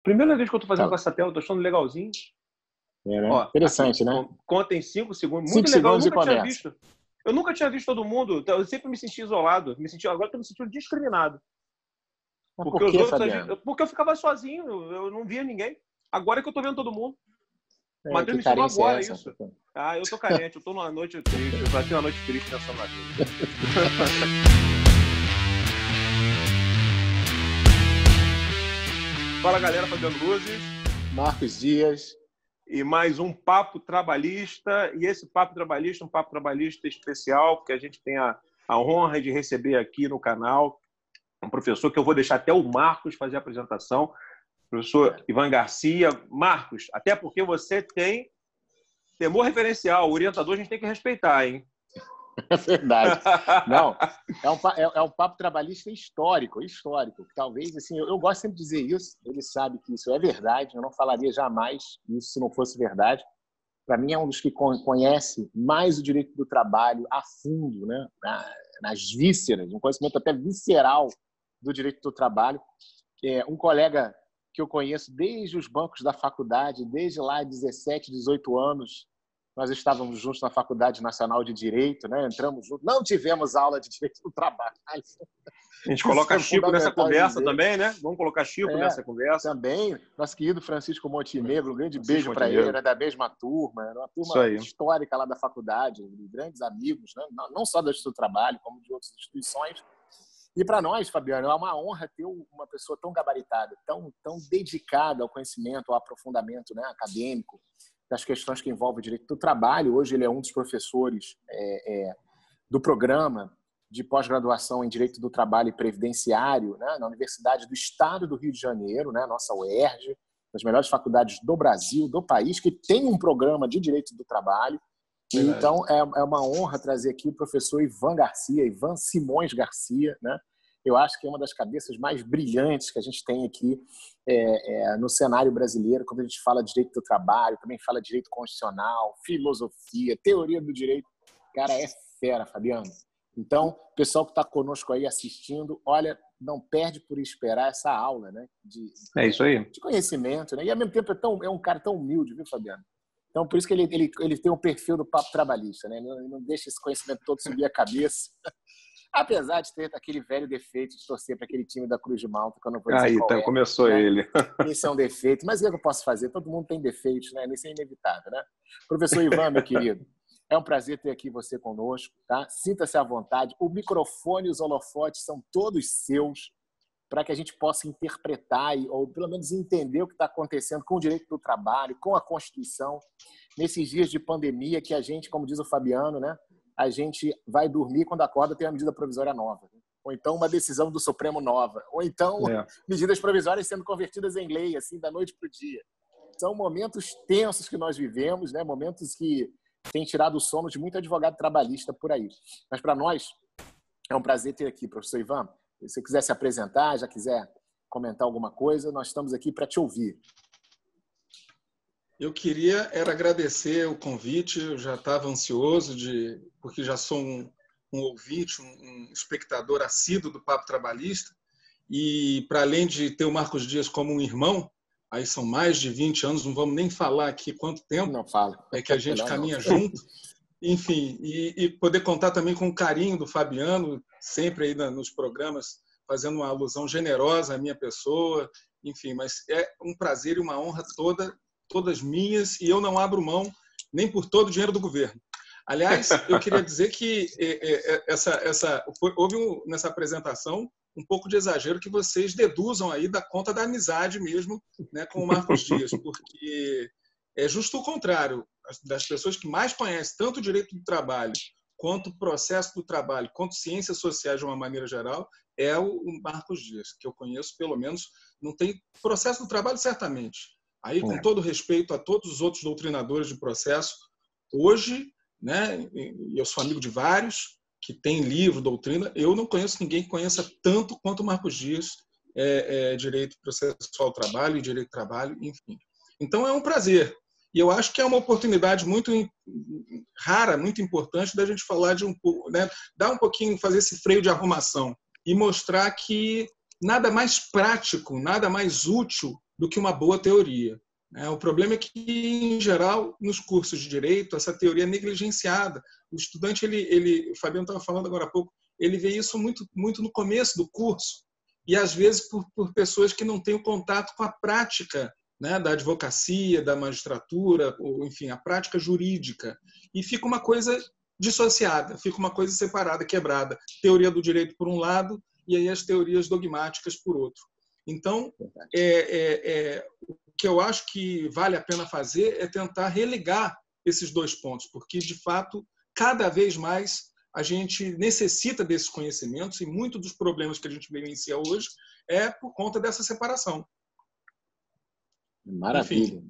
Primeira vez que eu tô fazendo Tá. com essa tela, tô achando legalzinho. É, né? Ó, Interessante, aqui, né? conta em 5 segundos. 5 Muito legal, eu segundos e nunca tinha começa. visto. Eu nunca tinha visto todo mundo. Eu sempre me senti isolado. Agora estou me sentindo discriminado. Mas Porque por os que, outros, Fabiano? porque eu ficava sozinho, eu não via ninguém. Agora que eu tô vendo todo mundo. O Que Matheus me ensinou carência é agora essa? isso. Ah, eu tô carente, eu tô numa noite triste. Eu bati uma noite triste nessa vida. Fala, galera, Fabiano Luzes. Marcos Dias. E mais um Papo Trabalhista. E esse Papo Trabalhista é um Papo Trabalhista especial, porque a gente tem a honra de receber aqui no canal um professor que eu vou deixar até o Marcos fazer a apresentação. Professor Ivan Garcia. Marcos, até porque você tem temor referencial, o orientador a gente tem que respeitar, hein? É verdade. Não, é um papo trabalhista histórico. Talvez, assim, eu gosto sempre de dizer isso, ele sabe que isso é verdade, eu não falaria jamais isso se não fosse verdade. Para mim, é um dos que conhece mais o direito do trabalho a fundo, né? Nas vísceras, um conhecimento até visceral do direito do trabalho. Um colega que eu conheço desde os bancos da faculdade, desde lá 17, 18 anos, nós estávamos juntos na Faculdade Nacional de Direito, né? Entramos juntos, não tivemos aula de direito do trabalho. A gente coloca Chico nessa conversa também, né? Vamos colocar Chico nessa conversa. Também, nosso querido Francisco Montenegro, um grande beijo para ele, era da mesma turma, era uma turma histórica lá da faculdade, grandes amigos, né? Não só do Instituto do Trabalho, como de outras instituições. E para nós, Fabiano, é uma honra ter uma pessoa tão gabaritada, tão dedicada ao conhecimento, ao aprofundamento, né, acadêmico das questões que envolvem o direito do trabalho. Hoje ele é um dos professores do programa de pós-graduação em Direito do Trabalho e Previdenciário, né, na Universidade do Estado do Rio de Janeiro, né, nossa UERJ, das melhores faculdades do Brasil, do país, que tem um programa de Direito do Trabalho. Então, é uma honra trazer aqui o professor Ivan Garcia, Ivan Simões Garcia, né? Eu acho que é uma das cabeças mais brilhantes que a gente tem aqui no cenário brasileiro, quando a gente fala de direito do trabalho, também fala de direito constitucional, filosofia, teoria do direito. Cara, é fera, Fabiano. Então, o pessoal que está conosco aí assistindo, olha, não perde por esperar essa aula, né? Isso aí. De conhecimento, né? E, ao mesmo tempo, é um cara tão humilde, viu, Fabiano? Então, por isso que ele tem um perfil do papo trabalhista, né? Ele não deixa esse conhecimento todo subir a cabeça. Apesar de ter aquele velho defeito de torcer para aquele time da Cruz de Malta, que eu não vou dizer aí, qual começou, né? Ele. Esse é um defeito. Mas o que eu posso fazer? Todo mundo tem defeitos, né? Isso é inevitável, né? Professor Ivan, meu querido, é um prazer ter aqui você conosco, tá? Sinta-se à vontade. O microfone e os holofotes são todos seus, para que a gente possa interpretar ou pelo menos entender o que está acontecendo com o direito do trabalho, com a Constituição, nesses dias de pandemia que a gente, como diz o Fabiano, né, a gente vai dormir quando acorda tem uma medida provisória nova, ou então uma decisão do Supremo nova, ou então medidas provisórias sendo convertidas em lei, assim, da noite para o dia. São momentos tensos que nós vivemos, né, momentos que têm tirado o sono de muito advogado trabalhista por aí. Mas para nós é um prazer ter aqui, professor Ivan. Se você quiser se apresentar, já quiser comentar alguma coisa, nós estamos aqui para te ouvir. Eu queria agradecer o convite, eu já estava ansioso, porque já sou um ouvinte, um espectador assíduo do Papo Trabalhista, e para além de ter o Marcos Dias como um irmão, aí são mais de 20 anos, não vamos nem falar aqui quanto tempo é que a gente caminha junto. Enfim, e poder contar também com o carinho do Fabiano, sempre aí nos programas, fazendo uma alusão generosa à minha pessoa. Enfim, mas é um prazer e uma honra todas minhas, e eu não abro mão nem por todo o dinheiro do governo. Aliás, eu queria dizer que houve nessa apresentação um pouco de exagero que vocês deduzam aí da conta da amizade mesmo, né, com o Marcos Dias, porque é justo o contrário. Das pessoas que mais conhecem tanto o direito do trabalho, quanto o processo do trabalho, quanto ciências sociais de uma maneira geral, é o Marcos Dias, que eu conheço, pelo menos, não tem processo do trabalho, certamente. Aí, com todo respeito a todos os outros doutrinadores de processo, hoje, né, eu sou amigo de vários que têm livro, doutrina, eu não conheço ninguém que conheça tanto quanto o Marcos Dias, direito processual do trabalho e direito do trabalho, enfim. Então, é um prazer. E eu acho que é uma oportunidade muito rara, muito importante da gente falar de né, dar um pouquinho, fazer esse freio de arrumação e mostrar que nada mais prático, nada mais útil do que uma boa teoria. O problema é que, em geral, nos cursos de direito, essa teoria é negligenciada. O estudante, o Fabiano estava falando agora há pouco, ele vê isso muito no começo do curso, e às vezes por pessoas que não têm o contato com a prática, né, da advocacia, da magistratura, ou, enfim, a prática jurídica. E fica uma coisa dissociada, fica uma coisa separada, quebrada. Teoria do direito por um lado e aí as teorias dogmáticas por outro. Então, o que eu acho que vale a pena fazer é tentar religar esses dois pontos, porque, de fato, cada vez mais a gente necessita desses conhecimentos e muitos dos problemas que a gente vivencia hoje é por conta dessa separação. Maravilha.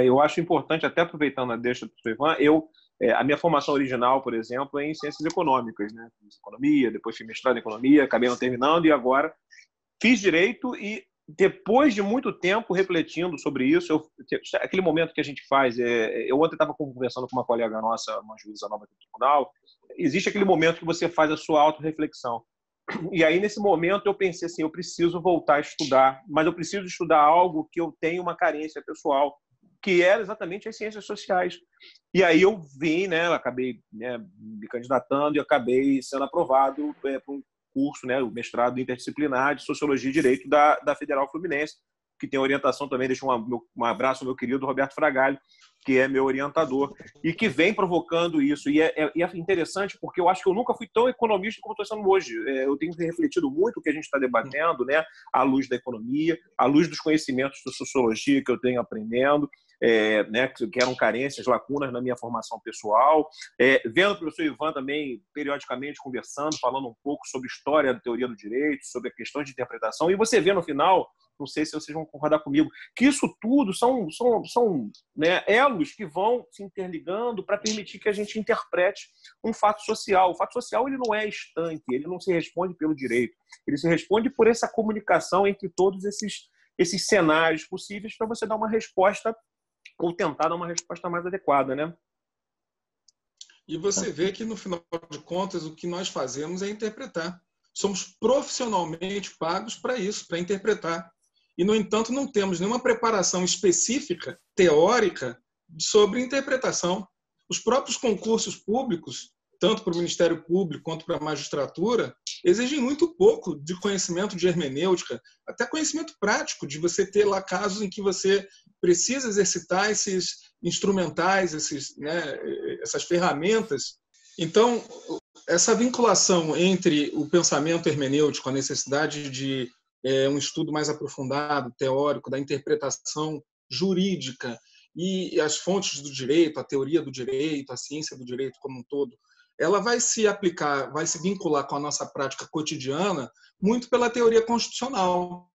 Eu acho importante, até aproveitando a deixa do Ivan, a minha formação original, por exemplo, é em ciências econômicas, né? Fiz economia, depois fiz mestrado em economia, acabei não terminando e agora fiz direito e depois de muito tempo refletindo sobre isso, aquele momento que a gente faz, eu ontem estava conversando com uma colega nossa, uma juíza nova do tribunal, existe aquele momento que você faz a sua autorreflexão. E aí, nesse momento, eu pensei assim, eu preciso voltar a estudar, mas eu preciso estudar algo que eu tenho uma carência pessoal, que era exatamente as ciências sociais. E aí eu vim, né, acabei me candidatando e acabei sendo aprovado para um curso, né, o mestrado interdisciplinar de Sociologia e Direito da Federal Fluminense, que tem orientação também, deixo um abraço ao meu querido Roberto Fragalho, que é meu orientador, e que vem provocando isso. E é interessante porque eu acho que eu nunca fui tão economista como estou sendo hoje. Eu tenho refletido muito o que a gente está debatendo, né, à luz da economia, à luz dos conhecimentos da sociologia que eu tenho aprendendo, né, que eram carências, lacunas na minha formação pessoal, vendo o professor Ivan também, periodicamente, conversando, falando um pouco sobre história da teoria do direito, sobre a questão de interpretação, e você vê no final, não sei se vocês vão concordar comigo, que isso tudo são né, elos que vão se interligando para permitir que a gente interprete um fato social. O fato social ele não é estanque, ele não se responde pelo direito, ele se responde por essa comunicação entre todos esses cenários possíveis para você dar uma resposta ou tentar dar uma resposta mais adequada, né? E você vê que, no final de contas, o que nós fazemos é interpretar. Somos profissionalmente pagos para isso, para interpretar. E, no entanto, não temos nenhuma preparação específica, teórica, sobre interpretação. Os próprios concursos públicos, tanto para o Ministério Público quanto para a magistratura, exigem muito pouco de conhecimento de hermenêutica, até conhecimento prático, de você ter lá casos em que você precisa exercitar esses instrumentais, essas ferramentas. Então, essa vinculação entre o pensamento hermenêutico, a necessidade de um estudo mais aprofundado, teórico, da interpretação jurídica e as fontes do direito, a teoria do direito, a ciência do direito como um todo, ela vai se aplicar, vai se vincular com a nossa prática cotidiana muito pela teoria constitucional,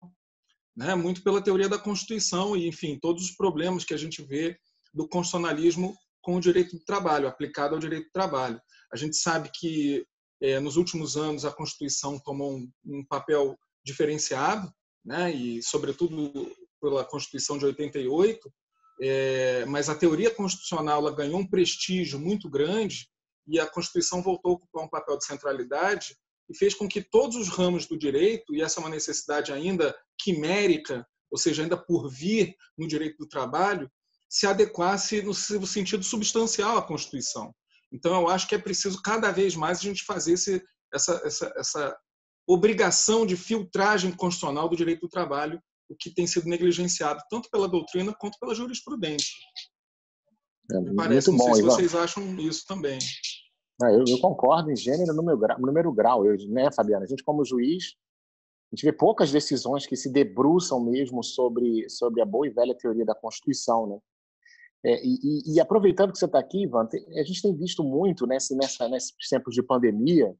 né? Muito pela teoria da Constituição e, enfim, todos os problemas que a gente vê do constitucionalismo com o direito do trabalho, aplicado ao direito do trabalho. A gente sabe que, nos últimos anos, a Constituição tomou um papel diferenciado, né? E, sobretudo, pela Constituição de 88, mas a teoria constitucional ela ganhou um prestígio muito grande e a Constituição voltou a ocupar um papel de centralidade e fez com que todos os ramos do direito, e essa é uma necessidade ainda quimérica, ou seja, ainda por vir no direito do trabalho, se adequasse no sentido substancial à Constituição. Então, eu acho que é preciso cada vez mais a gente fazer essa obrigação de filtragem constitucional do direito do trabalho, o que tem sido negligenciado tanto pela doutrina quanto pela jurisprudência. Me parece. Não sei se vocês acham isso também. Eu concordo em gênero, número, grau. Né, Fabiana? A gente, como juiz, a gente vê poucas decisões que se debruçam mesmo sobre a boa e velha teoria da Constituição, né? E aproveitando que você está aqui, Ivan, a gente tem visto muito nesses tempos de pandemia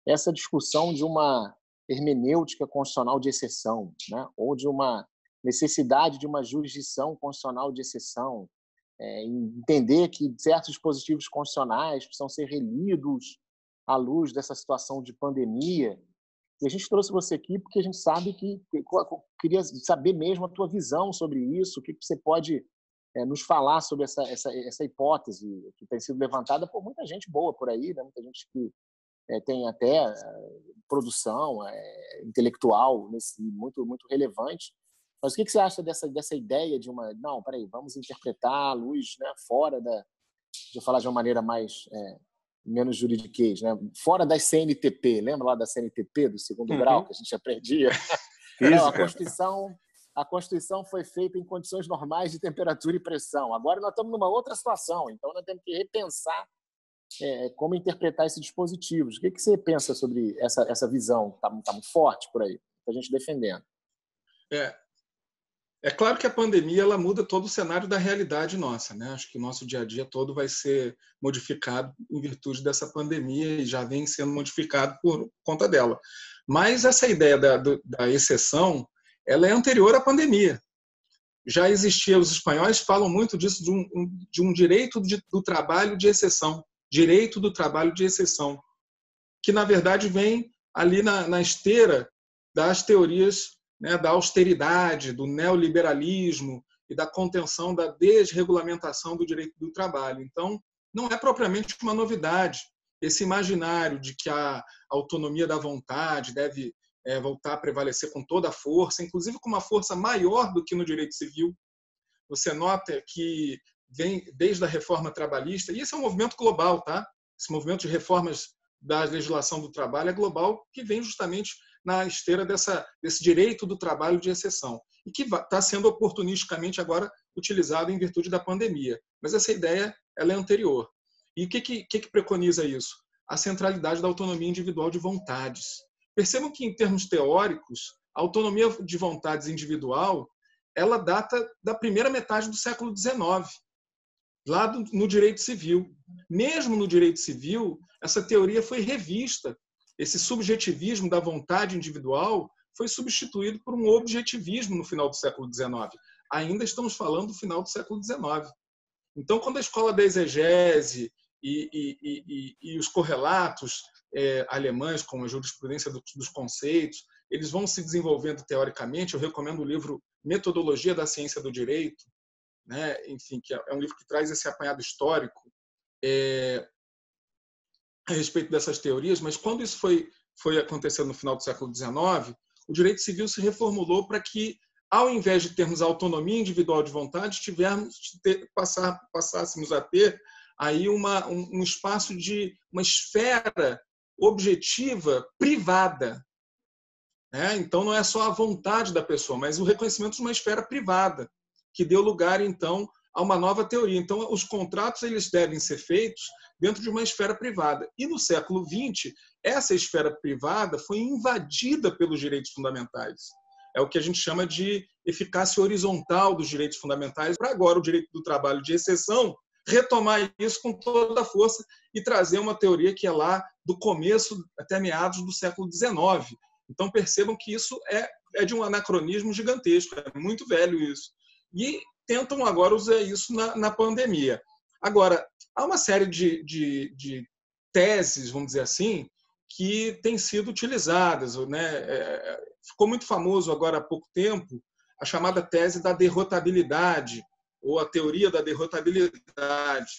essa discussão de uma hermenêutica constitucional de exceção, né? Ou de uma necessidade de uma jurisdição constitucional de exceção, entender que certos dispositivos constitucionais precisam ser relidos à luz dessa situação de pandemia. E a gente trouxe você aqui porque a gente sabe que queria saber mesmo a tua visão sobre isso, o que você pode nos falar sobre essa hipótese que tem sido levantada por muita gente boa por aí, né? Muita gente que tem até produção intelectual muito, muito relevante, Mas o que você acha dessa ideia de uma... Não, peraí, vamos interpretar a luz, né, fora da... Deixa eu falar de uma maneira mais... menos juridiquês, né? Fora das CNTP. Lembra lá da CNTP, do segundo grau, que a gente aprendia? Não, a Constituição foi feita em condições normais de temperatura e pressão. Agora nós estamos numa outra situação, então nós temos que repensar como interpretar esses dispositivos. O que você pensa sobre essa visão? Está muito forte por aí, a gente defendendo. É claro que a pandemia ela muda todo o cenário da realidade nossa, né? Acho que o nosso dia a dia todo vai ser modificado em virtude dessa pandemia e já vem sendo modificado por conta dela. Mas essa ideia da exceção, ela é anterior à pandemia. Já existia, os espanhóis falam muito disso, de um direito do trabalho de exceção, direito do trabalho de exceção, que na verdade vem ali na esteira das teorias, né, da austeridade, do neoliberalismo e da contenção da desregulamentação do direito do trabalho. Então, não é propriamente uma novidade esse imaginário de que a autonomia da vontade deve voltar a prevalecer com toda a força, inclusive com uma força maior do que no direito civil. Você nota que vem desde a reforma trabalhista, e esse é um movimento global, tá? Esse movimento de reformas da legislação do trabalho é global, que vem justamente na esteira desse direito do trabalho de exceção, e que está sendo oportunisticamente agora utilizado em virtude da pandemia. Mas essa ideia ela é anterior. E o que preconiza isso? A centralidade da autonomia individual de vontades. Percebam que, em termos teóricos, a autonomia de vontades individual ela data da primeira metade do século XIX, lá no direito civil. Mesmo no direito civil, essa teoria foi revista. Esse subjetivismo da vontade individual foi substituído por um objetivismo no final do século XIX. Ainda estamos falando do final do século XIX. Então, quando a escola da exegese e os correlatos alemães, como a jurisprudência dos conceitos, eles vão se desenvolvendo teoricamente. Eu recomendo o livro Metodologia da Ciência do Direito, né? Enfim, que é um livro que traz esse apanhado histórico a respeito dessas teorias. Mas quando isso foi acontecendo no final do século XIX, o direito civil se reformulou para que, ao invés de termos a autonomia individual de vontade, passássemos a ter aí um espaço de uma esfera objetiva privada. Então, não é só a vontade da pessoa, mas o reconhecimento de uma esfera privada, que deu lugar, então, a uma nova teoria. Então, os contratos eles devem ser feitos dentro de uma esfera privada. E, no século XX, essa esfera privada foi invadida pelos direitos fundamentais. É o que a gente chama de eficácia horizontal dos direitos fundamentais, para agora o direito do trabalho de exceção retomar isso com toda a força e trazer uma teoria que é lá do começo até meados do século XIX. Então, percebam que isso é de um anacronismo gigantesco, é muito velho isso. E tentam agora usar isso na pandemia. Agora, há uma série de teses, vamos dizer assim, que têm sido utilizadas, né? Ficou muito famoso agora há pouco tempo a chamada tese da derrotabilidade, ou a teoria da derrotabilidade.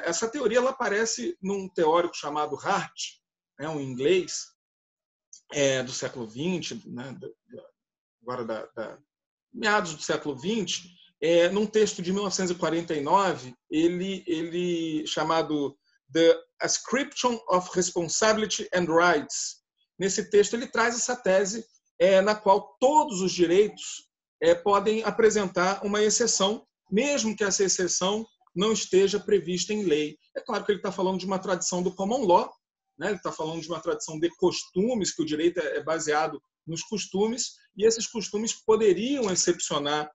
Essa teoria ela aparece num teórico chamado Hart, um inglês, do século XX, né? Agora meados do século XX, num texto de 1949, ele chamado The Ascription of Responsibility and Rights. Nesse texto ele traz essa tese na qual todos os direitos podem apresentar uma exceção, mesmo que essa exceção não esteja prevista em lei. É claro que ele está falando de uma tradição do common law, né? Ele está falando de uma tradição de costumes, que o direito é baseado nos costumes, e esses costumes poderiam excepcionar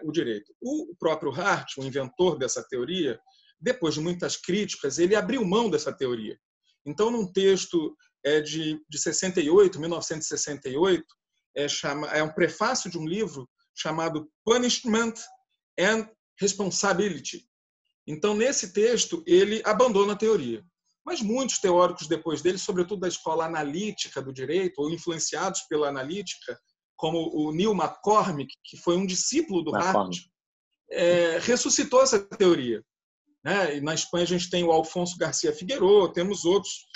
o direito. O próprio Hart, o inventor dessa teoria, depois de muitas críticas, ele abriu mão dessa teoria. Então, num texto de 1968, é um prefácio de um livro chamado Punishment and Responsibility. Então, nesse texto, ele abandona a teoria. Mas muitos teóricos depois dele, sobretudo da escola analítica do direito, ou influenciados pela analítica, como o Neil McCormick, que foi um discípulo do Hart, ressuscitou essa teoria. E na Espanha a gente tem o Alfonso García Figueroa, temos outros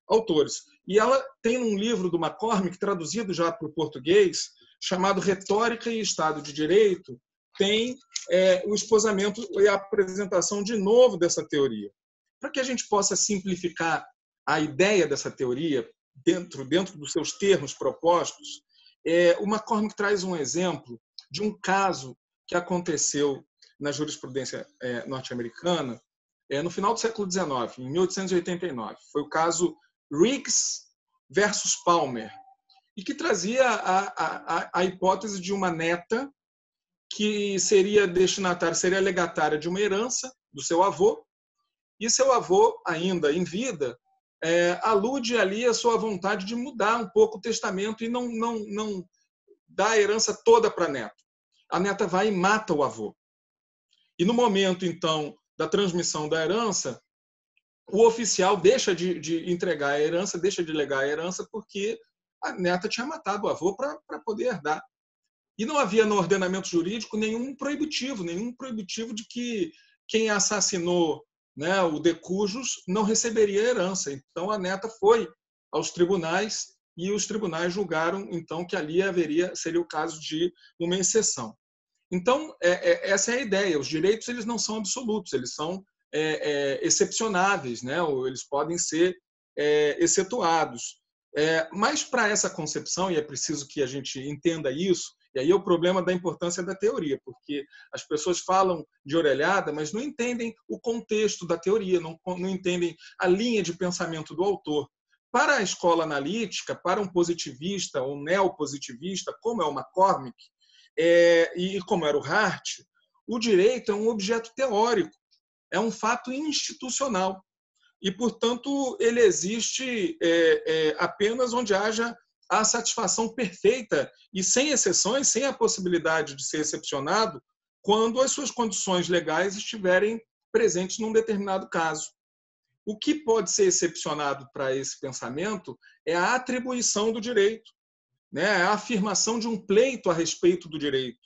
autores. E ela tem um livro do McCormick, traduzido já para o português, chamado Retórica e Estado de Direito, tem o esposamento e a apresentação de novo dessa teoria. Para que a gente possa simplificar a ideia dessa teoria dentro dos seus termos propostos, o McCormick traz um exemplo de um caso que aconteceu na jurisprudência norte-americana no final do século XIX, em 1889. Foi o caso Riggs versus Palmer, e que trazia a hipótese de uma neta que seria legatária de uma herança do seu avô, e seu avô, ainda em vida, alude ali a sua vontade de mudar um pouco o testamento e não dá a herança toda para a neta. A neta vai e mata o avô. E no momento, então, da transmissão da herança, o oficial deixa de entregar a herança, deixa de legar a herança, porque a neta tinha matado o avô para poder herdar. E não havia no ordenamento jurídico nenhum proibitivo de que quem assassinou, né, o de cujos não receberia herança. Então a neta foi aos tribunais e os tribunais julgaram então que ali seria o caso de uma exceção. Então essa é a ideia. Os direitos eles não são absolutos, eles são excepcionáveis, né? Ou eles podem ser excetuados. Mas para essa concepção, e é preciso que a gente entenda isso, e aí é o problema da importância da teoria, porque as pessoas falam de orelhada, mas não entendem o contexto da teoria, não entendem a linha de pensamento do autor. Para a escola analítica, para um positivista ou neopositivista, como é o McCormick e como era o Hart, o direito é um objeto teórico, é um fato institucional. E, portanto, ele existe apenas onde haja a satisfação perfeita e sem exceções, sem a possibilidade de ser excepcionado, quando as suas condições legais estiverem presentes num determinado caso. O que pode ser excepcionado para esse pensamento é a atribuição do direito, né? A afirmação de um pleito a respeito do direito.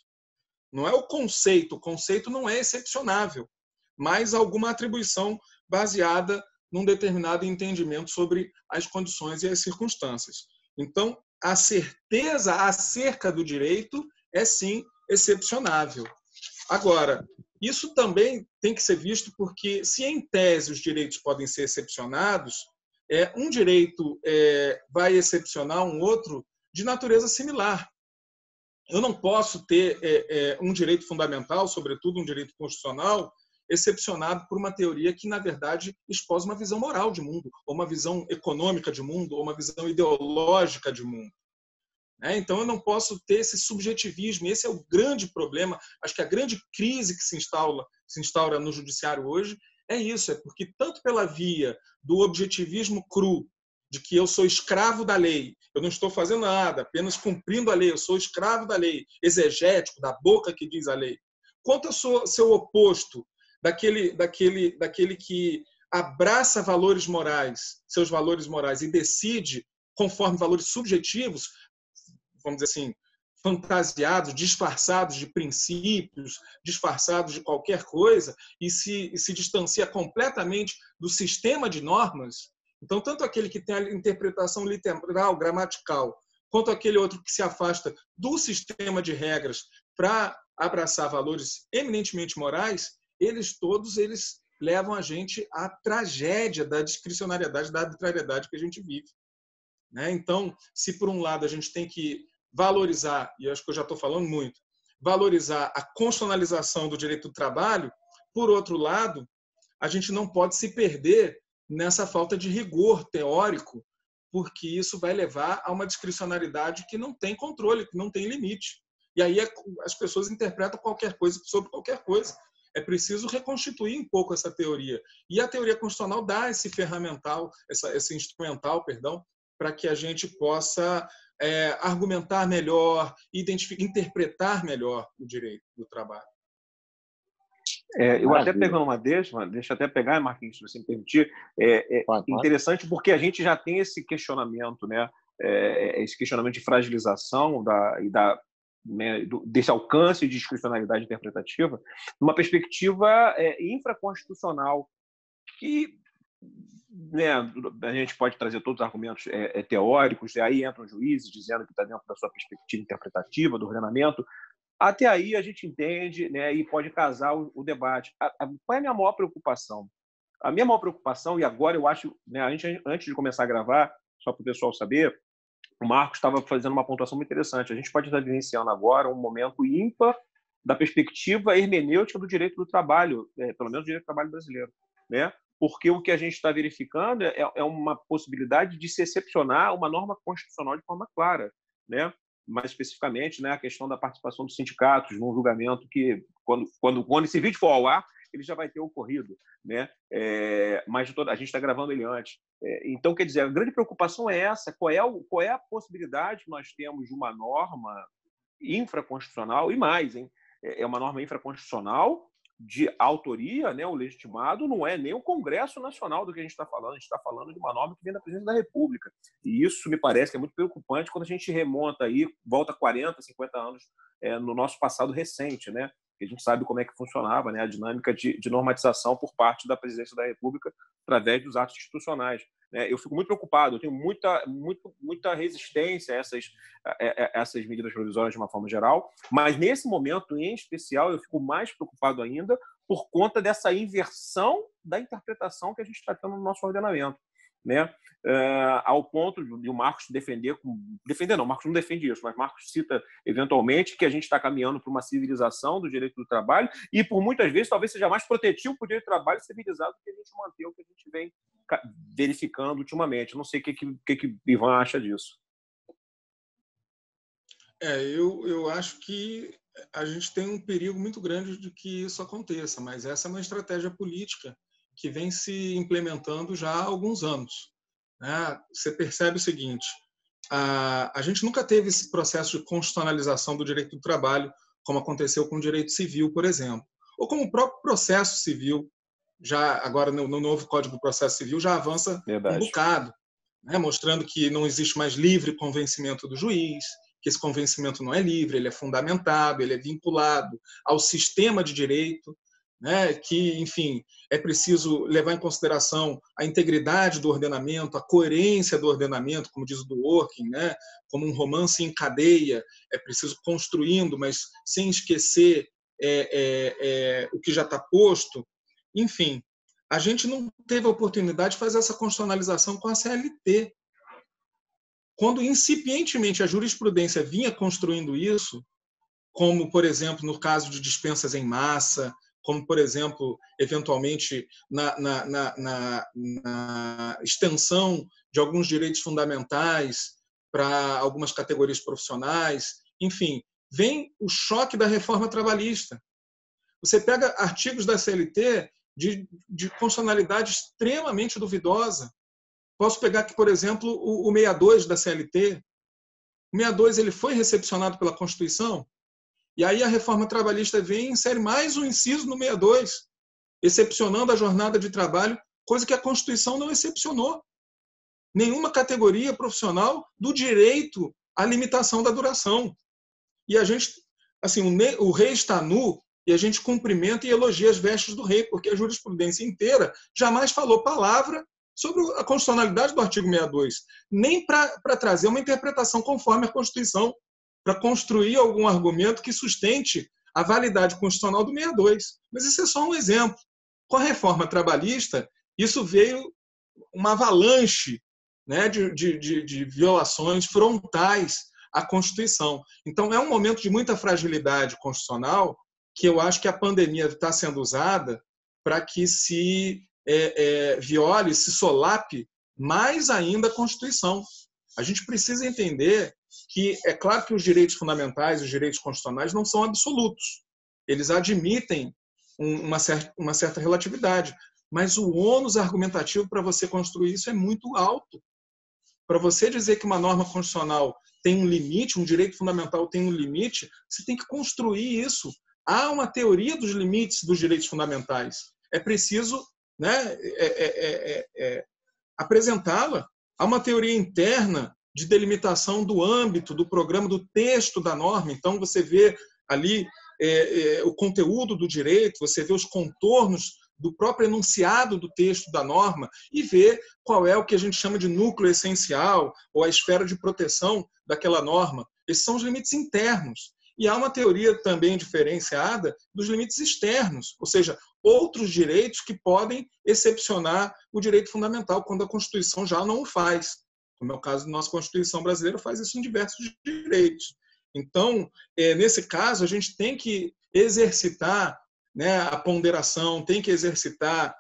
Não é o conceito não é excepcionável, mas alguma atribuição baseada num determinado entendimento sobre as condições e as circunstâncias. Então, a certeza acerca do direito é, sim, excepcionável. Agora, isso também tem que ser visto porque, se em tese os direitos podem ser excepcionados, um direito vai excepcionar um outro de natureza similar. Eu não posso ter um direito fundamental, sobretudo um direito constitucional, excepcionado por uma teoria que, na verdade, esposa uma visão moral de mundo, ou uma visão econômica de mundo, ou uma visão ideológica de mundo. Então, eu não posso ter esse subjetivismo. Esse é o grande problema. Acho que a grande crise que se instaura no judiciário hoje é isso, porque tanto pela via do objetivismo cru, de que eu sou escravo da lei, eu não estou fazendo nada, apenas cumprindo a lei, eu sou escravo da lei, exegético, da boca que diz a lei. Quanto eu sou seu oposto, daquele que abraça valores morais, seus valores morais, e decide conforme valores subjetivos, vamos dizer assim, fantasiados, disfarçados de princípios, disfarçados de qualquer coisa, e se distancia completamente do sistema de normas. Então, tanto aquele que tem a interpretação literal, gramatical, quanto aquele outro que se afasta do sistema de regras para abraçar valores eminentemente morais, todos eles levam a gente à tragédia da discricionariedade, da arbitrariedade que a gente vive. Então, se por um lado a gente tem que valorizar, e eu acho que eu já estou falando muito, valorizar a constitucionalização do direito do trabalho, por outro lado, a gente não pode se perder nessa falta de rigor teórico, porque isso vai levar a uma discricionariedade que não tem controle, que não tem limite. E aí as pessoas interpretam qualquer coisa sobre qualquer coisa. É preciso reconstituir um pouco essa teoria. E a teoria constitucional dá esse ferramental, esse instrumental, para que a gente possa argumentar melhor, interpretar melhor o direito do trabalho. Eu até pegando uma deixa eu até pegar, Marquinhos, se você me permitir, interessante porque a gente já tem esse questionamento, né? Esse questionamento de fragilização desse alcance de discricionalidade interpretativa, numa perspectiva infraconstitucional, que né, a gente pode trazer todos os argumentos teóricos, e aí entram juízes dizendo que está dentro da sua perspectiva interpretativa do ordenamento. Até aí a gente entende, né, e pode casar o debate. Qual é a minha maior preocupação? A minha maior preocupação, e agora eu acho, né, antes de começar a gravar, só para o pessoal saber, o Marcos estava fazendo uma pontuação muito interessante. A gente pode estar vivenciando agora um momento ímpar da perspectiva hermenêutica do direito do trabalho, pelo menos do direito do trabalho brasileiro, né? Porque o que a gente está verificando é uma possibilidade de se excepcionar uma norma constitucional de forma clara, né? Mais especificamente, né, a questão da participação dos sindicatos num julgamento que, quando esse vídeo for ao ar, ele já vai ter ocorrido, né? Mas a gente está gravando ele antes. Então, quer dizer, a grande preocupação é essa: qual é a possibilidade que nós temos de uma norma infraconstitucional, e mais, hein? É uma norma infraconstitucional de autoria, né? O legitimado não é nem o Congresso Nacional do que a gente está falando, a gente está falando de uma norma que vem da Presidência da República. E isso me parece que é muito preocupante quando a gente remonta aí, volta 40, 50 anos no nosso passado recente, né? A gente sabe como é que funcionava, né, a dinâmica de normatização por parte da Presidência da República através dos atos institucionais. Eu fico muito preocupado, eu tenho muita resistência a essas medidas provisórias de uma forma geral, mas nesse momento em especial eu fico mais preocupado ainda por conta dessa inversão da interpretação que a gente está tendo no nosso ordenamento, né? Ao ponto de o Marcos defender não, o Marcos não defende isso, mas Marcos cita eventualmente que a gente está caminhando para uma civilização do direito do trabalho e por muitas vezes talvez seja mais protetivo para o direito do trabalho civilizado do que a gente manter o que a gente vem verificando ultimamente. Não sei o que Ivan acha disso. Eu acho que a gente tem um perigo muito grande de que isso aconteça, mas essa é uma estratégia política que vem se implementando já há alguns anos. Você percebe o seguinte: a gente nunca teve esse processo de constitucionalização do direito do trabalho, como aconteceu com o direito civil, por exemplo, ou como o próprio processo civil, já agora no novo Código do Processo Civil já avança um bocado, né, mostrando que não existe mais livre convencimento do juiz, que esse convencimento não é livre, ele é fundamentado, ele é vinculado ao sistema de direito, né, que, enfim, é preciso levar em consideração a integridade do ordenamento, a coerência do ordenamento, como diz o Dworkin, né, como um romance em cadeia, é preciso construindo, mas sem esquecer o que já está posto. Enfim, a gente não teve a oportunidade de fazer essa constitucionalização com a CLT. Quando incipientemente a jurisprudência vinha construindo isso, como, por exemplo, no caso de dispensas em massa, como, por exemplo, eventualmente na extensão de alguns direitos fundamentais para algumas categorias profissionais, enfim, vem o choque da reforma trabalhista. Você pega artigos da CLT de constitucionalidade extremamente duvidosa. Posso pegar aqui, por exemplo, o 62 da CLT. O 62 ele foi recepcionado pela Constituição, e aí a reforma trabalhista vem e insere mais um inciso no 62, excepcionando a jornada de trabalho, coisa que a Constituição não excepcionou. Nenhuma categoria profissional do direito à limitação da duração. E a gente, assim, o rei está nu, e a gente cumprimenta e elogia as vestes do rei, porque a jurisprudência inteira jamais falou palavra sobre a constitucionalidade do artigo 62, nem para trazer uma interpretação conforme a Constituição, para construir algum argumento que sustente a validade constitucional do 62. Mas isso é só um exemplo. Com a reforma trabalhista, isso veio uma avalanche, né, de violações frontais à Constituição. Então, é um momento de muita fragilidade constitucional que eu acho que a pandemia está sendo usada para que se viole, se solape mais ainda a Constituição. A gente precisa entender que é claro que os direitos fundamentais, os direitos constitucionais não são absolutos. Eles admitem uma certa relatividade, mas o ônus argumentativo para você construir isso é muito alto. Para você dizer que uma norma constitucional tem um limite, um direito fundamental tem um limite, você tem que construir isso. Há uma teoria dos limites dos direitos fundamentais. É preciso, né, apresentá-la. Há uma teoria interna de delimitação do âmbito, do programa, do texto da norma. Então, você vê ali o conteúdo do direito, você vê os contornos do próprio enunciado do texto da norma e ver qual é o que a gente chama de núcleo essencial ou a esfera de proteção daquela norma. Esses são os limites internos. E há uma teoria também diferenciada dos limites externos, ou seja, outros direitos que podem excepcionar o direito fundamental, quando a Constituição já não o faz. Como é o caso da nossa Constituição brasileira, faz isso em diversos direitos. Então, nesse caso, a gente tem que exercitar, né, a ponderação, tem que exercitar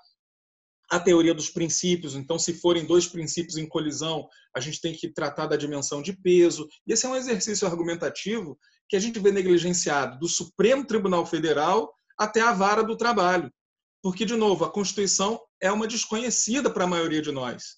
a teoria dos princípios. Então, se forem dois princípios em colisão, a gente tem que tratar da dimensão de peso. E esse é um exercício argumentativo que a gente vê negligenciado do Supremo Tribunal Federal até a vara do trabalho. Porque, de novo, a Constituição é uma desconhecida para a maioria de nós.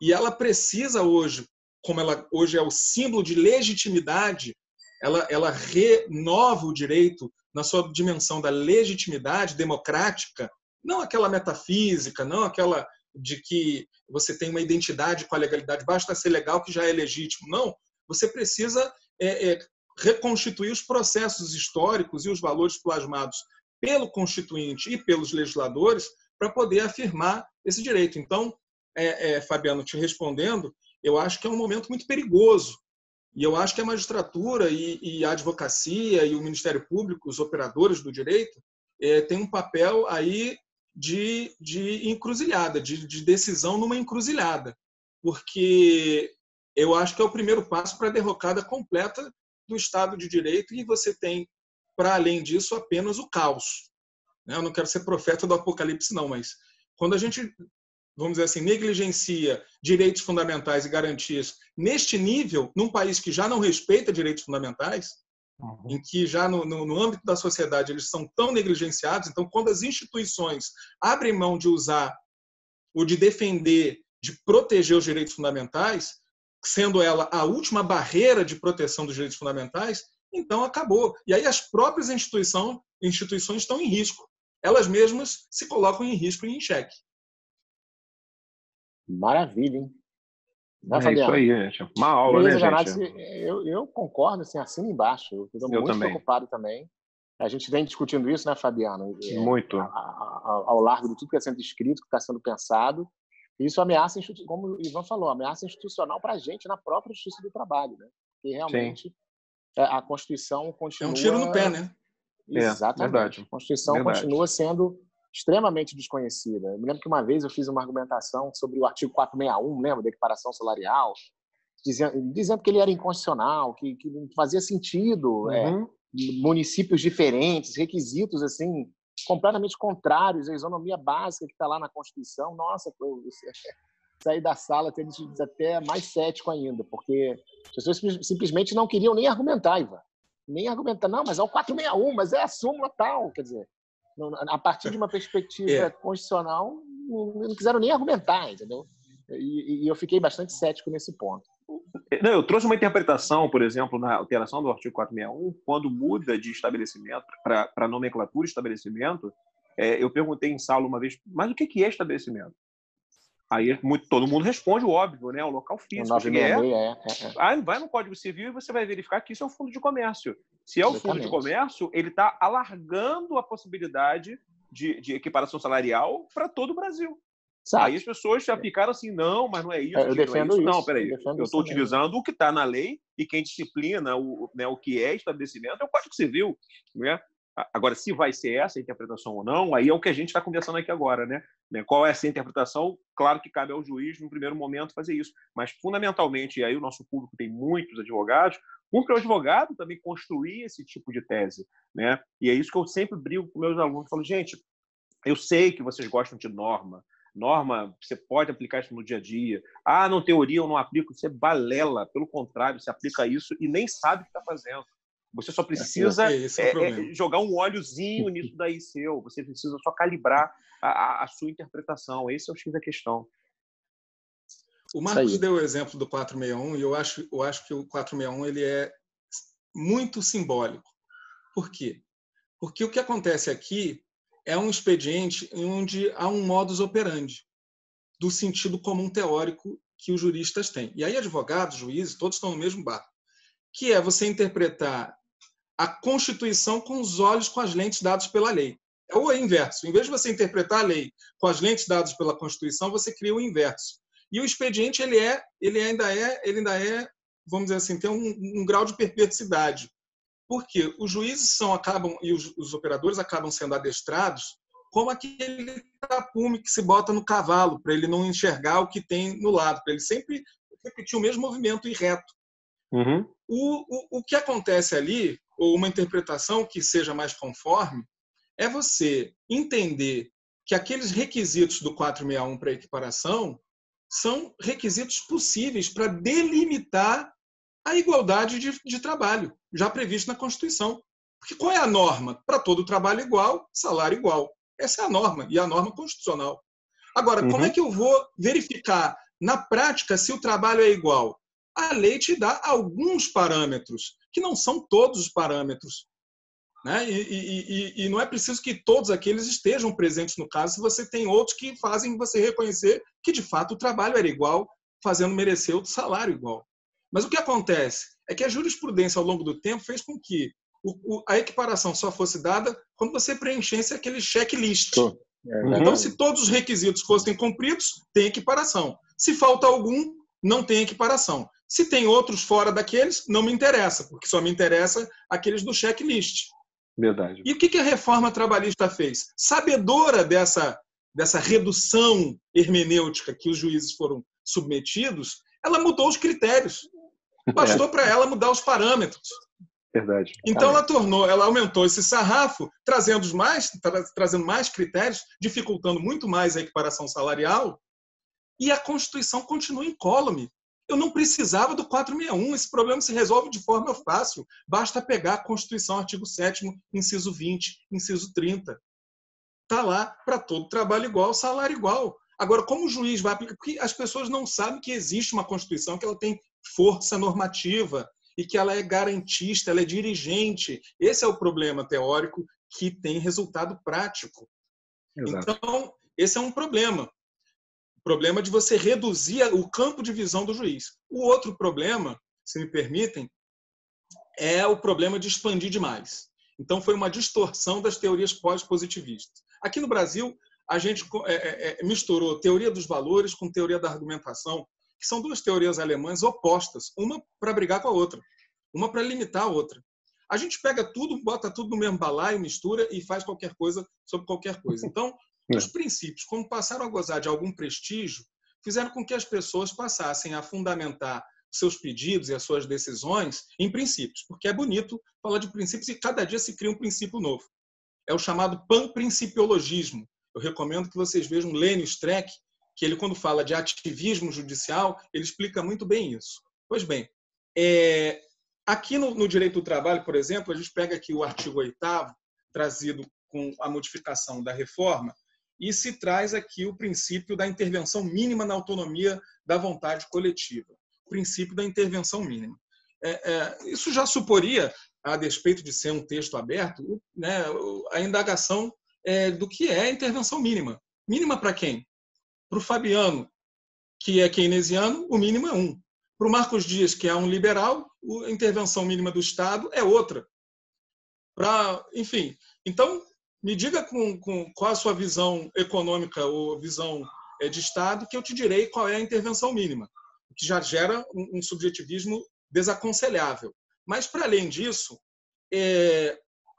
E ela precisa hoje, como ela hoje é o símbolo de legitimidade, ela renova o direito na sua dimensão da legitimidade democrática, não aquela metafísica, não aquela de que você tem uma identidade com a legalidade, basta ser legal que já é legítimo. Não, você precisa reconstituir os processos históricos e os valores plasmados pelo Constituinte e pelos legisladores para poder afirmar esse direito. Então, Fabiano, te respondendo, eu acho que é um momento muito perigoso. E eu acho que a magistratura e a advocacia e o Ministério Público, os operadores do direito, têm um papel aí de encruzilhada, de decisão numa encruzilhada. Porque eu acho que é o primeiro passo para a derrocada completa do Estado de Direito e você tem, para além disso, apenas o caos. Eu não quero ser profeta do apocalipse, não, mas quando a gente, vamos dizer assim, negligencia direitos fundamentais e garantias neste nível, num país que já não respeita direitos fundamentais, em que já no âmbito da sociedade eles são tão negligenciados, então quando as instituições abrem mão de usar ou de defender, de proteger os direitos fundamentais, sendo ela a última barreira de proteção dos direitos fundamentais, então acabou. E aí as próprias instituições estão em risco. Elas mesmas se colocam em risco e em xeque. Maravilha, hein? Não, Fabiano? Isso aí, gente. Uma aula, beleza, né, gente? Eu concordo, assim, assina embaixo. Eu estou muito preocupado também. A gente vem discutindo isso, né, Fabiano? Muito. Ao largo de tudo que está sendo escrito, que está sendo pensado. Isso ameaça, como o Ivan falou, ameaça institucional para a gente na própria Justiça do Trabalho, né? Porque realmente a Constituição continua... É um tiro no pé, né? Exatamente. Verdade. A Constituição continua sendo extremamente desconhecida. Eu me lembro que uma vez eu fiz uma argumentação sobre o artigo 461, lembra, da equiparação salarial, dizendo que ele era inconstitucional, que não fazia sentido, municípios diferentes, requisitos assim completamente contrários à isonomia básica que está lá na Constituição. Nossa, eu saí da sala tendo até mais cético ainda, porque as pessoas simplesmente não queriam nem argumentar, Ivan. Nem argumentar, não, mas é o 461, mas é a súmula tal. Quer dizer, a partir de uma perspectiva constitucional, não quiseram nem argumentar, entendeu? E eu fiquei bastante cético nesse ponto. Não, eu trouxe uma interpretação, por exemplo, na alteração do artigo 461, quando muda de estabelecimento para nomenclatura estabelecimento, eu perguntei em sala uma vez, mas o que é estabelecimento? Aí todo mundo responde o óbvio, né? O local físico. Aí vai no Código Civil e você vai verificar que isso é um fundo de comércio. Se é o fundo de comércio, ele está alargando a possibilidade de equiparação salarial para todo o Brasil. Sabe? Aí as pessoas já ficaram assim, não, mas não é isso. Eu defendo isso. Não, peraí. Eu estou utilizando o que está na lei e quem disciplina o que é estabelecimento é o Código Civil, né? Agora, se vai ser essa a interpretação ou não, aí é o que a gente está conversando aqui agora, né? Qual é essa interpretação? Claro que cabe ao juiz, no primeiro momento, fazer isso. Mas, fundamentalmente, e aí o nosso público tem muitos advogados, cumpre ao advogado também construir esse tipo de tese, né? E é isso que eu sempre brigo com meus alunos. Eu falo, gente, eu sei que vocês gostam de norma, você pode aplicar isso no dia a dia. Na teoria eu não aplico, você balela. Pelo contrário, você aplica isso e nem sabe o que está fazendo. Você só precisa jogar um óleozinho nisso daí seu. Você precisa só calibrar a sua interpretação. Esse é o X da questão. O Marcos deu o exemplo do 461 e eu acho que o 461 ele é muito simbólico. Por quê? Porque o que acontece aqui é um expediente onde há um modus operandi do sentido comum teórico que os juristas têm. E aí advogados, juízes, todos estão no mesmo barco, que é você interpretar a Constituição com os olhos, com as lentes dadas pela lei. É o inverso. Em vez de você interpretar a lei com as lentes dadas pela Constituição, você cria o inverso. E o expediente ele ainda é, vamos dizer assim, tem um grau de perversidade. Porque os juízes acabam e os operadores acabam sendo adestrados como aquele tapume que se bota no cavalo para ele não enxergar o que tem no lado, para ele sempre repetir o mesmo movimento e reto. Uhum. O que acontece ali, ou uma interpretação que seja mais conforme, é você entender que aqueles requisitos do 461 para equiparação são requisitos possíveis para delimitar a igualdade de trabalho, já previsto na Constituição. Porque qual é a norma? Para todo trabalho igual, salário igual. Essa é a norma, e a norma constitucional. Agora, como é que eu vou verificar na prática se o trabalho é igual? A lei te dá alguns parâmetros, que não são todos os parâmetros. Né? E não é preciso que todos aqueles estejam presentes no caso, se você tem outros que fazem você reconhecer que, de fato, o trabalho era igual, fazendo merecer o salário igual. Mas o que acontece é que a jurisprudência, ao longo do tempo, fez com que a equiparação só fosse dada quando você preenchesse aquele checklist. Então, se todos os requisitos fossem cumpridos, tem equiparação. Se falta algum, não tem equiparação. Se tem outros fora daqueles, não me interessa, porque só me interessa aqueles do checklist. Verdade. E o que a reforma trabalhista fez? Sabedora dessa redução hermenêutica que os juízes foram submetidos, ela mudou os critérios. Bastou para ela mudar os parâmetros. Verdade. Então ela aumentou esse sarrafo, trazendo mais critérios, dificultando muito mais a equiparação salarial, e a Constituição continua incólume. Eu não precisava do 461, esse problema se resolve de forma fácil. Basta pegar a Constituição, artigo 7º, inciso 20, inciso 30. Está lá para todo trabalho igual, salário igual. Agora, como o juiz vai aplicar? Porque as pessoas não sabem que existe uma Constituição, que ela tem força normativa e que ela é garantista, ela é dirigente. Esse é o problema teórico que tem resultado prático. Exato. Então, esse é um problema. O problema de você reduzir o campo de visão do juiz. O outro problema, se me permitem, é o problema de expandir demais. Então, foi uma distorção das teorias pós-positivistas. Aqui no Brasil, a gente misturou teoria dos valores com teoria da argumentação, que são duas teorias alemãs opostas, uma para brigar com a outra, uma para limitar a outra. A gente pega tudo, bota tudo no mesmo balaio, mistura e faz qualquer coisa sobre qualquer coisa. Então, os princípios, como passaram a gozar de algum prestígio, fizeram com que as pessoas passassem a fundamentar seus pedidos e as suas decisões em princípios, porque é bonito falar de princípios e cada dia se cria um princípio novo. É o chamado panprincipiologismo. Eu recomendo que vocês vejam Lênio Streck, que ele, quando fala de ativismo judicial, ele explica muito bem isso. Pois bem, aqui no direito do trabalho, por exemplo, a gente pega aqui o artigo 8º, trazido com a modificação da reforma, e se traz aqui o princípio da intervenção mínima na autonomia da vontade coletiva. O princípio da intervenção mínima. Isso já suporia, a despeito de ser um texto aberto, né, a indagação do que é a intervenção mínima. Mínima para quem? Para o Fabiano, que é keynesiano, o mínimo é 1. Para o Marcos Dias, que é um liberal, a intervenção mínima do Estado é outra. Enfim, então, me diga qual a sua visão econômica ou visão de Estado, que eu te direi qual é a intervenção mínima, que já gera um subjetivismo desaconselhável. Mas, para além disso,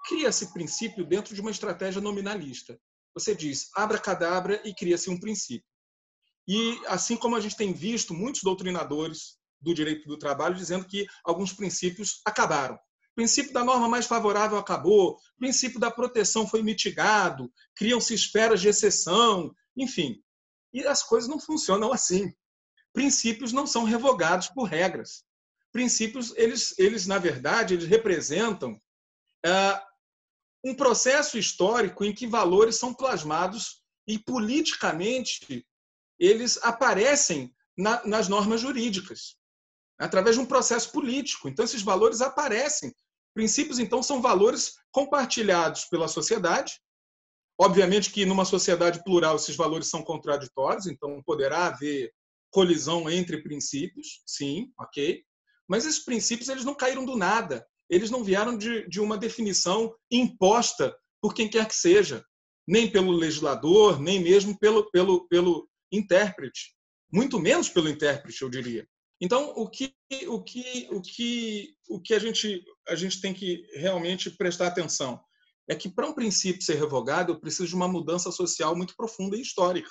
cria-se princípio dentro de uma estratégia nominalista. Você diz abracadabra e cria-se um princípio. E, assim como a gente tem visto muitos doutrinadores do direito do trabalho dizendo que alguns princípios acabaram. O princípio da norma mais favorável acabou, o princípio da proteção foi mitigado, criam-se esferas de exceção, enfim. E as coisas não funcionam assim. Princípios não são revogados por regras. Princípios, eles na verdade, eles representam um processo histórico em que valores são plasmados e, politicamente, eles aparecem nas normas jurídicas, através de um processo político. Então, esses valores aparecem. Princípios, então, são valores compartilhados pela sociedade. Obviamente que, numa sociedade plural, esses valores são contraditórios, então poderá haver colisão entre princípios, sim, ok. Mas esses princípios eles não caíram do nada. Eles não vieram de uma definição imposta por quem quer que seja. nem pelo legislador, nem mesmo pelo intérprete, muito menos pelo intérprete, eu diria. Então, o que a gente tem que realmente prestar atenção é que, para um princípio ser revogado, eu preciso de uma mudança social muito profunda e histórica.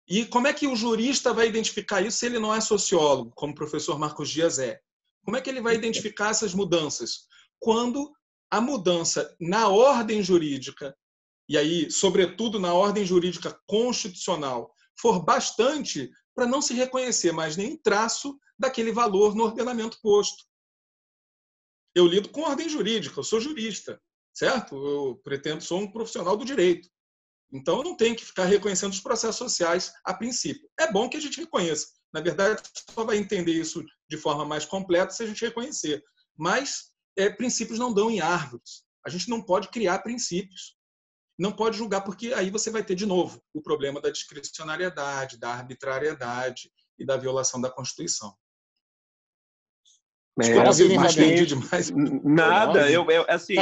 E como é que o jurista vai identificar isso se ele não é sociólogo, como o professor Marcos Dias é? Como é que ele vai identificar essas mudanças? Quando a mudança na ordem jurídica, e aí, sobretudo, na ordem jurídica constitucional, for bastante para não se reconhecer mais nenhum traço daquele valor no ordenamento posto. Eu lido com ordem jurídica, eu sou jurista, certo? Eu pretendo, sou um profissional do direito. Então, eu não tenho que ficar reconhecendo os processos sociais a princípio. É bom que a gente reconheça. Na verdade, só vai entender isso de forma mais completa se a gente reconhecer. Mas princípios não dão em árvores. A gente não pode criar princípios. Não pode julgar, porque aí você vai ter, de novo, o problema da discricionariedade, da arbitrariedade e da violação da Constituição. Desculpa se eu me estendi demais. Nada, assim,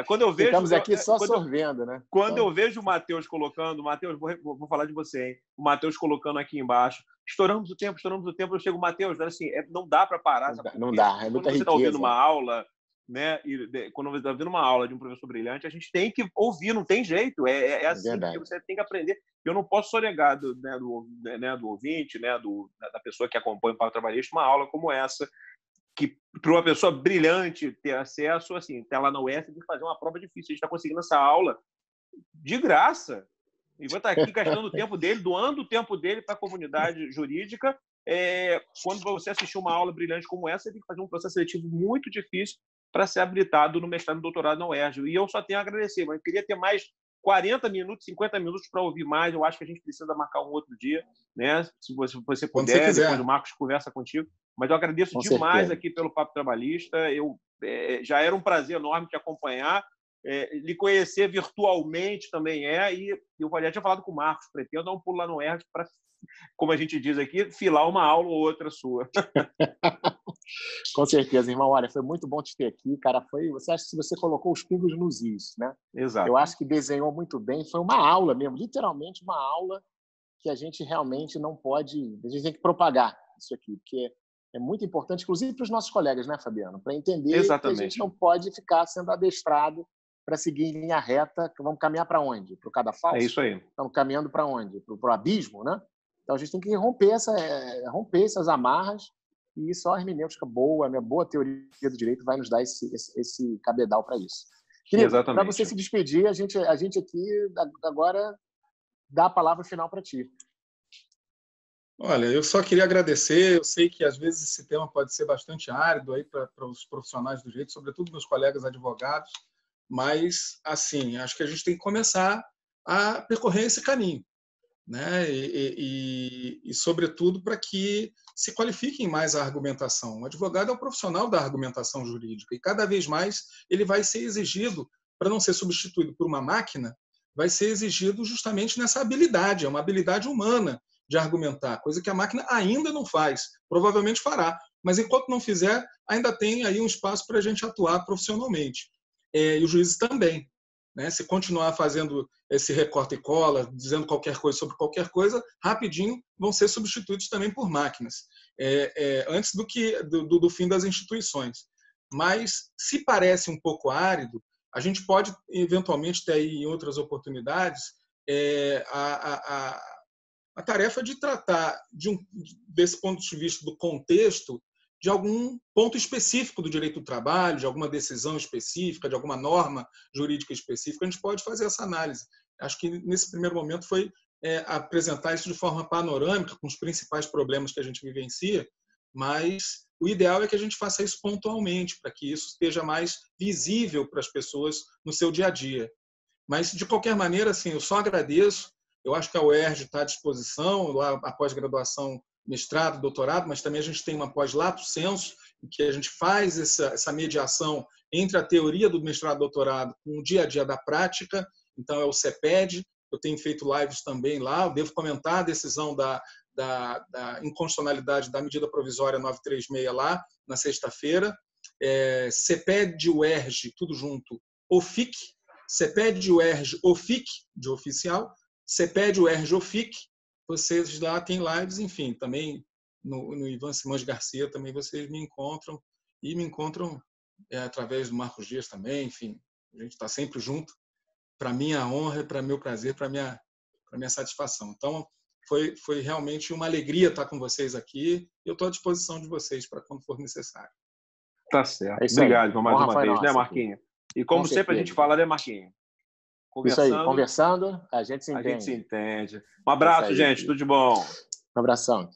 quando eu vejo... Ficamos aqui só sorvendo, né? Quando eu vejo o Matheus colocando... Matheus, vou falar de você, hein? O Matheus colocando aqui embaixo. Estouramos o tempo. Eu chego, Matheus, assim, não dá para parar. Não dá, é muita riqueza. Quando você está ouvindo uma aula, né? E quando você está ouvindo uma aula de um professor brilhante, a gente tem que ouvir, não tem jeito. É assim que você tem que aprender. Eu não posso sonegar do ouvinte, né? Da pessoa que acompanha o Papo Trabalhista, uma aula como essa, que para uma pessoa brilhante ter acesso, assim, tá lá na UES, tem que fazer uma prova difícil. A gente está conseguindo essa aula de graça. E vou estar aqui gastando o tempo dele, doando o tempo dele para a comunidade jurídica. Quando você assistir uma aula brilhante como essa, você tem que fazer um processo seletivo muito difícil para ser habilitado no mestrado e doutorado na UERJ. E eu só tenho a agradecer, mas eu queria ter mais 40 minutos, 50 minutos para ouvir mais. Eu acho que a gente precisa marcar um outro dia, né? Se você puder, depois o Marcos conversa contigo. Mas eu agradeço demais aqui pelo Papo Trabalhista. Já era um prazer enorme te acompanhar. Lhe conhecer virtualmente também e eu já tinha falado com o Marcos, pretendo dar um pulo lá no UERJ para, como a gente diz aqui, filar uma aula ou outra sua. Com certeza, irmão. Olha, foi muito bom te ter aqui, cara. Você acha que você colocou os pingos nos is, né? Exato. Eu acho que desenhou muito bem. Foi uma aula mesmo, literalmente uma aula que a gente realmente não pode... A gente tem que propagar isso aqui, porque é muito importante, inclusive para os nossos colegas, né, Fabiano? Para entender que a gente não pode ficar sendo adestrado para seguir em linha reta. Vamos caminhar para onde? Para o cadafalso? É isso aí. Estamos caminhando para onde? Para o abismo, né? Então, a gente tem que romper essas amarras, e só a hermenêutica boa, né? Boa teoria do direito vai nos dar esse cabedal para isso. Querido, para você se despedir, a gente aqui agora dá a palavra final para ti. Olha, eu só queria agradecer. Eu sei que, às vezes, esse tema pode ser bastante árido aí para os profissionais do direito, sobretudo meus colegas advogados, mas, assim, acho que a gente tem que começar a percorrer esse caminho, né? E sobretudo, para que se qualifiquem mais a argumentação. O advogado é o profissional da argumentação jurídica e, cada vez mais, ele vai ser exigido, para não ser substituído por uma máquina, vai ser exigido justamente nessa habilidade, é uma habilidade humana de argumentar, coisa que a máquina ainda não faz, provavelmente fará, mas enquanto não fizer, ainda tem aí um espaço para a gente atuar profissionalmente. E os juízes também, né? Se continuar fazendo esse recorta e cola, dizendo qualquer coisa sobre qualquer coisa, rapidinho vão ser substituídos também por máquinas, antes do fim das instituições. Mas, se parece um pouco árido, a gente pode, eventualmente, ter aí em outras oportunidades a tarefa de tratar, desse ponto de vista do contexto, de algum ponto específico do direito do trabalho, de alguma decisão específica, de alguma norma jurídica específica. A gente pode fazer essa análise. Acho que, nesse primeiro momento, foi apresentar isso de forma panorâmica, com os principais problemas que a gente vivencia, mas o ideal é que a gente faça isso pontualmente, para que isso esteja mais visível para as pessoas no seu dia a dia. Mas, de qualquer maneira, assim, eu só agradeço. Eu acho que a UERJ está à disposição, lá a pós-graduação, mestrado, doutorado, mas também a gente tem uma pós-lato sensu, em que a gente faz essa mediação entre a teoria do mestrado e doutorado com o dia a dia da prática. Então, é o CEPED. Eu tenho feito lives também lá. Eu devo comentar a decisão da inconstitucionalidade da medida provisória 936 lá, na sexta-feira. CEPED, UERJ, tudo junto, OFIC, CEPED UERJ OFIC, de oficial, CEPED UERJ OFIC, vocês lá têm lives, enfim, também no Ivan Simões Garcia também vocês me encontram, e me encontram através do Marcos Dias também, enfim, a gente está sempre junto, para minha honra, para meu prazer, para minha satisfação. Então, foi realmente uma alegria estar com vocês aqui. Eu estou à disposição de vocês para quando for necessário. Tá certo. Obrigado por mais uma vez, né, Marquinhos? E como sempre a gente fala, né, Marquinhos? Isso aí, conversando, a gente se entende. Um abraço, gente. Tudo de bom. Um abração.